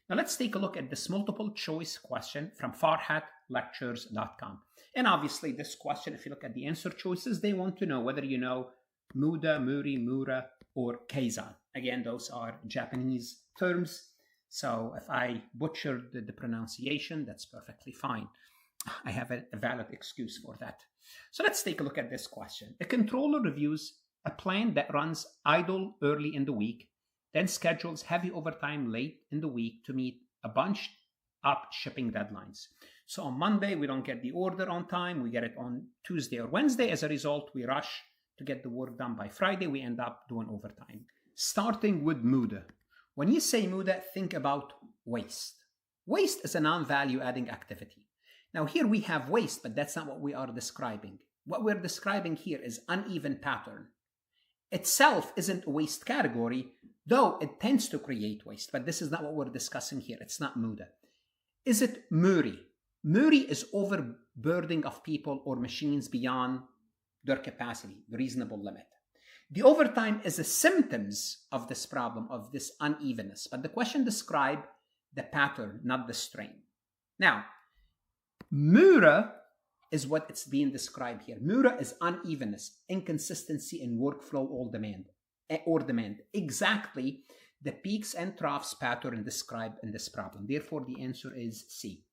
Now let's take a look at this multiple choice question from farhatlectures.com. And obviously this question, if you look at the answer choices, they want to know whether you know Muda, Muri, Mura, or Kaizen. Again, those are Japanese terms. So if I butchered the pronunciation, that's perfectly fine. I have a valid excuse for that. So let's take a look at this question. A controller reviews a plan that runs idle early in the week, then schedules heavy overtime late in the week to meet a bunched up shipping deadlines. So on Monday, we don't get the order on time. We get it on Tuesday or Wednesday. As a result, we rush to get the work done by Friday. We end up doing overtime. Starting with Muda. When you say Muda, think about waste. Waste is a non-value adding activity. Now here we have waste, but that's not what we are describing. What we're describing here is uneven pattern. Itself isn't a waste category, though it tends to create waste, but this is not what we're discussing here. It's not Muda. Is it Muri? Muri is overburdening of people or machines beyond their capacity, the reasonable limit. The overtime is the symptoms of this problem, of this unevenness, but the question describes the pattern, not the strain. Now, Mura is what it's being described here. Mura is unevenness, inconsistency in workflow or demand. Exactly the peaks and troughs pattern described in this problem. Therefore, the answer is C.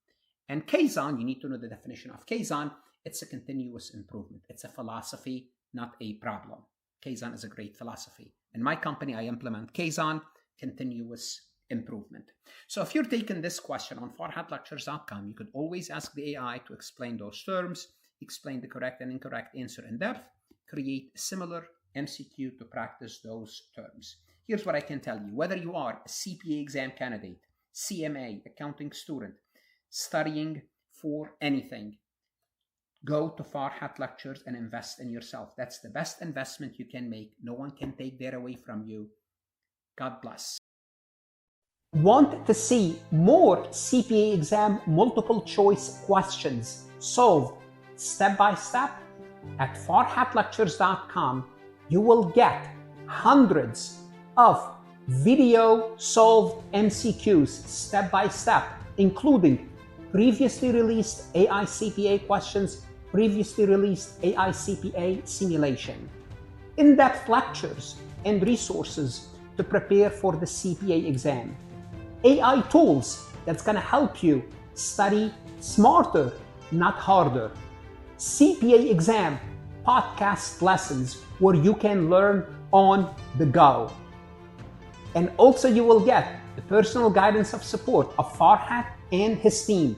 And Kaizen, you need to know the definition of Kaizen. It's a continuous improvement. It's a philosophy, not a problem. Kaizen is a great philosophy. In my company, I implement Kaizen, continuous improvement. So if you're taking this question on farhatlectures.com, you could always ask the AI to explain those terms, explain the correct and incorrect answer in depth, create a similar MCQ to practice those terms. Here's what I can tell you. Whether you are a CPA exam candidate, CMA, accounting student, studying for anything, go to Farhat Lectures and invest in yourself. That's the best investment you can make. No one can take that away from you. God bless. Want to see more CPA exam multiple choice questions solved step by step? At farhatlectures.com, you will get hundreds of video solved MCQs step by step, including previously released AI CPA questions, previously released AI CPA simulation, in-depth lectures and resources to prepare for the CPA exam, AI tools that's going to help you study smarter, not harder, CPA exam podcast lessons where you can learn on the go. And also you will get the personal guidance of support of Farhat and his team.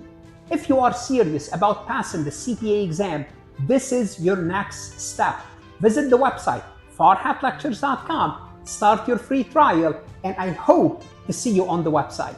If you are serious about passing the CPA exam, this is your next step. Visit the website farhatlectures.com, start your free trial, and I hope to see you on the website.